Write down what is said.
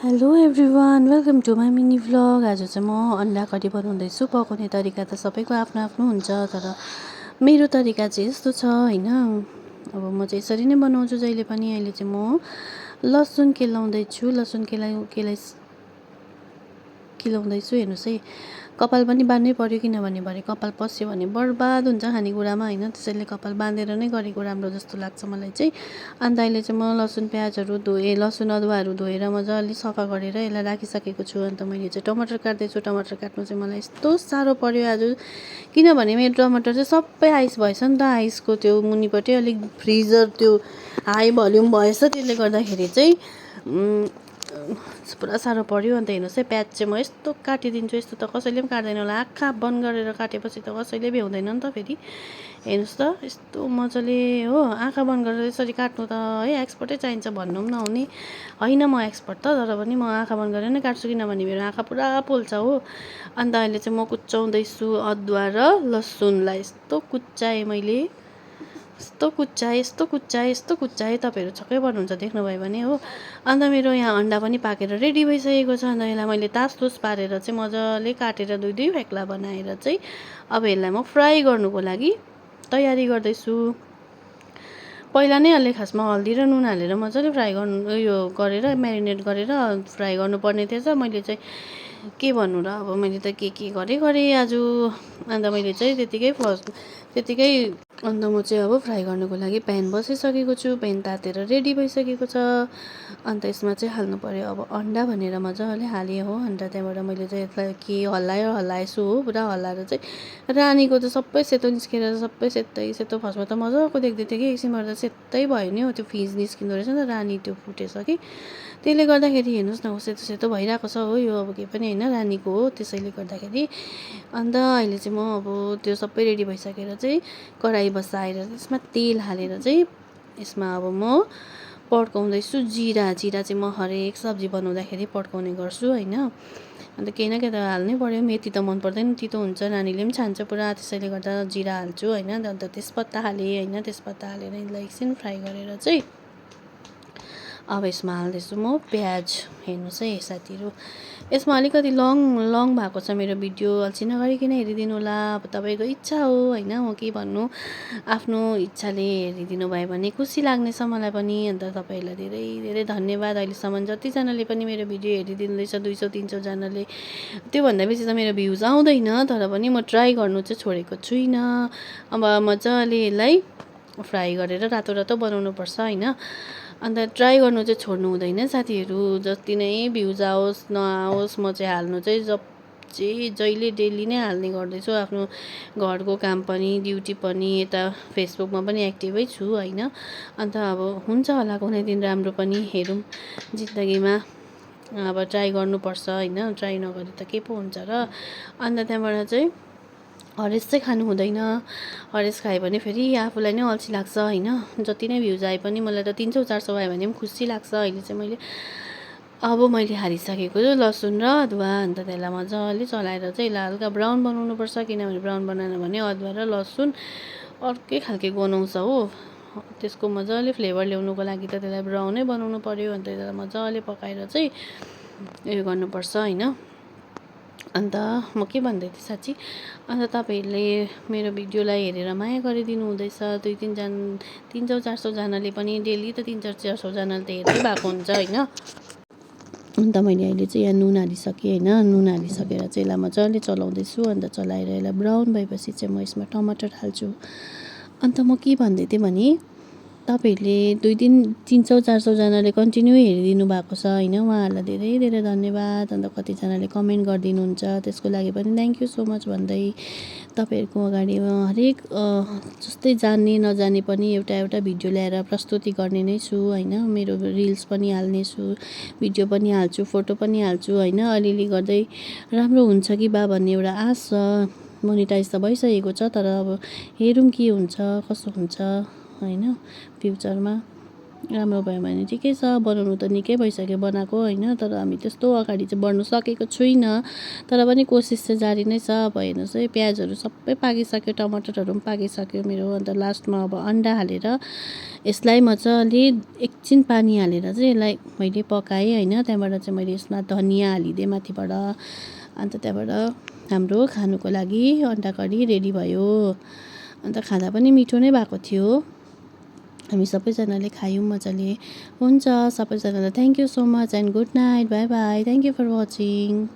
Hello everyone, welcome to my mini vlog. आज चाहिँ म अन्डा करी बनाउँदैछु। पकाउने तरिका त सबैको आफ्नो आफ्नो हुन्छ, तर मेरो तरिका चाहिँ यस्तो छ होइन। अब म चाहिँ यसरी नै बनाउँछु जहिले पनि। अहिले चाहिँ म लसुन केलाउँदैछु। हेर्नुहोस् है, कपाल पनि बाँध्नै पऱ्यो, किनभने भरे कपाल पस्यो भने बर्बाद हुन्छ खानेकुरामा होइन। त्यसैले कपाल बाँधेर नै गरेको राम्रो जस्तो लाग्छ मलाई चाहिँ। अन्त अहिले चाहिँ म लसुन प्याजहरू लसुन अदुवाहरू धोएर मजाले सफा गरेर यसलाई राखिसकेको छु। अन्त मैले चाहिँ टमाटर काट्दैछु। टमाटर काट्नु चाहिँ मलाई यस्तो साह्रो पऱ्यो आज, किनभने मेरो टमाटर चाहिँ सबै आइस भएछ नि त। आइसको त्यो मुनिपट्टि अलिक फ्रिजर त्यो हाई भल्युम भएछ, त्यसले गर्दाखेरि चाहिँ पुरा साह्रो पऱ्यो। अन्त हेर्नुहोस् है, प्याज चाहिँ म यस्तो काटिदिन्छु। यस्तो त कसैले पनि काट्दैन होला, आँखा बन्द गरेर काटेपछि त कसैले भ्याउँदैन नि त फेरि। हेर्नुहोस् त, यस्तो मजाले हो, आँखा बन्द गरेर यसरी काट्नु त है एक्सपर्टै चाहिन्छ भन्नु पनि नहुने। होइन म एक्सपर्ट त, तर पनि म आँखा बन्द गरेर नै काट्छु, किनभने मेरो आँखा पुरा पोल्छ हो। अन्त अहिले चाहिँ म कुच्चाउँदैछु अदुवा र लसुनलाई। यस्तो कुच्चाएँ मैले, यस्तो कुच्चाएँ। तपाईँहरू छक्कै पर्नुहुन्छ देख्नुभयो भने हो। अन्त मेरो यहाँ अन्डा पनि पाकेर रेडी भइसकेको छ। अन्त यसलाई मैले तासतुस पारेर चाहिँ मजाले काटेर दुई दुई फ्याक्ला बनाएर चाहिँ अब यसलाई म फ्राई गर्नुको लागि तयारी गर्दैछु। पहिला नै यसले खासमा हल्दी र नुन हालेर मजाले फ्राई गरेर म्यारिनेट गरेर फ्राई गर्नुपर्ने थिएछ। मैले चाहिँ के भन्नु र, अब मैले त के गरेँ आज। अन्त मैले चाहिँ त्यतिकै अन्त म चाहिँ अब फ्राई गर्नुको लागि प्यान बसिसकेको छु। प्यान तातेर रेडी भइसकेको छ। अन्त यसमा चाहिँ हाल्नु पऱ्यो अब अन्डा भनेर मजाले हालेँ हो। अन्त त्यहाँबाट मैले चाहिँ यसलाई हल्लाएछु हो, पुरा हल्लाएर चाहिँ रानीको त सबै सेतो निस्केर सबै सेतो फर्स्टमा त मजाको देख्दै थियो कि, एकछिनबाट त सेतै भयो नि हो। त्यो फिज निस्किँदो रहेछ नि त, रानी त्यो फुटेछ कि, त्यसले गर्दाखेरि हेर्नुहोस् न सेतो भइरहेको छ हो। यो अब के पनि होइन, रानीको हो, त्यसैले गर्दाखेरि। अन्त अहिले चाहिँ म अब त्यो सबै रेडी भइसकेर चाहिँ कराही बसाएर त्यसमा तेल हालेर चाहिँ यसमा अब म पड्काउँदैछु जिरा चाहिँ म हरेक सब्जी बनाउँदाखेरि पड्काउने गर्छु होइन। अन्त केही न केही त हाल्नै पऱ्यो। मेथी त मन पर्दैन, तितो हुन्छ, नानीले पनि छान्छ पुरा, त्यसैले गर्दा जिरा हाल्छु होइन। अन्त तेजपत्ता हालेँ होइन, तेजपत्ता हालेर यसलाई एकछिन फ्राई गरेर चाहिँ अब यसमा हाल्दैछु म प्याज। हेर्नुहोस् है साथीहरू, यसमा अलिकति लङ भएको छ मेरो भिडियो, अल्छी नगरिकन हेरिदिनु होला। अब तपाईँको इच्छा हो होइन, म के भन्नु, आफ्नो इच्छाले हेरिदिनु भयो भने खुसी लाग्नेछ मलाई पनि। अन्त तपाईँहरूलाई धेरै धेरै धन्यवाद। अहिलेसम्म जतिजनाले पनि मेरो भिडियो हेरिदिँदैछ, 200-300जनाले, त्योभन्दा बेसी त मेरो भ्युज आउँदैन, तर पनि म ट्राई गर्नु चाहिँ छोडेको छुइनँ। अब मजाले यसलाई फ्राई गरेर रातो बनाउनु पर्छ होइन। अन्त ट्राई गर्नु चाहिँ छोड्नु हुँदैन साथीहरू। जति नै भ्युज आओस् नआओस्, म चाहिँ हाल्नु चाहिँ जहिले डेली नै हाल्ने गर्दैछु। आफ्नो घरको काम पनि, ड्युटी पनि, यता फेसबुकमा पनि एक्टिभै छु होइन। अन्त अब हुन्छ होला कुनै दिन राम्रो पनि, हेरौँ जिन्दगीमा। अब ट्राई गर्नुपर्छ होइन, ट्राई नगरे त के पो हुन्छ र। अन्त त्यहाँबाट चाहिँ हरेस चाहिँ खानु हुँदैन। हरेस खायो भने फेरि आफूलाई नै अल्छी लाग्छ होइन। जति नै भ्युज आए पनि मलाई त 300-400 आयो भने पनि खुसी लाग्छ। अहिले चाहिँ मैले हालिसकेको छु लसुन र अदुवा। अन्त त्यसलाई मजाले चलाएर चाहिँ यसलाई हल्का ब्राउन बनाउनुपर्छ, किनभने ब्राउन बनाएन भने अदुवा र लसुन अर्कै खालके गनाउँछ हो। त्यसको मजाले फ्लेभर ल्याउनुको लागि त त्यसलाई ब्राउनै बनाउनु पऱ्यो। अन्त त्यसलाई मजाले पकाएर चाहिँ उयो गर्नुपर्छ होइन। अन्त म के भन्दै थिएँ साँच्ची, अन्त तपाईँहरूले मेरो भिडियोलाई हेरेर माया गरिदिनु हुँदैछ। 300-400जनाले पनि, डेली त 300-400जनाले त हेर्दै भएको हुन्छ होइन। अन्त मैले अहिले चाहिँ यहाँ नुन हालिसकेँ होइन। नुन हालिसकेर चाहिँ यसलाई मजाले चलाउँदैछु। अन्त चलाएर यसलाई ब्राउन भएपछि चाहिँ म यसमा टमाटर हाल्छु। अन्त म के भन्दै थिएँ भने, तपाईँहरूले 300-400जनाले कन्टिन्यू हेरिदिनु भएको छ होइन, उहाँहरूलाई धेरै धेरै धन्यवाद। अन्त कतिजनाले कमेन्ट गरिदिनुहुन्छ, त्यसको लागि पनि थ्याङ्क यू सो मच भन्दै तपाईँहरूको अगाडि हरेक जस्तै जान्ने नजाने पनि एउटा भिडियो ल्याएर प्रस्तुति गर्ने नै छु होइन। मेरो रिल्स पनि हाल्नेछु, भिडियो पनि हाल्छु, फोटो पनि हाल्छु होइन। अलिअलि गर्दै राम्रो हुन्छ कि बा भन्ने एउटा आश छ। मोनिटाइज त भइसकेको छ, तर अब हेरौँ के हुन्छ कसो हुन्छ होइन फ्युचरमा। राम्रो भयो भने ठिकै छ। बनाउनु त निकै भइसक्यो बनाएको होइन, तर हामी त्यस्तो अगाडि चाहिँ बढ्नु सकेको छुइनँ। तर पनि कोसिस चाहिँ जारी नै छ। अब हेर्नुहोस् है, प्याजहरू सबै पाकिसक्यो, टमाटरहरू पनि पाकिसक्यो मेरो। अन्त लास्टमा अब अन्डा हालेर यसलाई मजाले एकछिन पानी हालेर चाहिँ यसलाई मैले पकाएँ होइन। त्यहाँबाट चाहिँ मैले यसमा धनियाँ हालिदिएँ माथिबाट। अन्त त्यहाँबाट हाम्रो खानुको लागि अन्डा करी रेडी भयो। अन्त खाँदा पनि मिठो नै भएको थियो। हामी सबैजनाले खायौँ मजाले। हुन्छ, सबैजनालाई thank you so much and good night, bye bye, thank you for watching.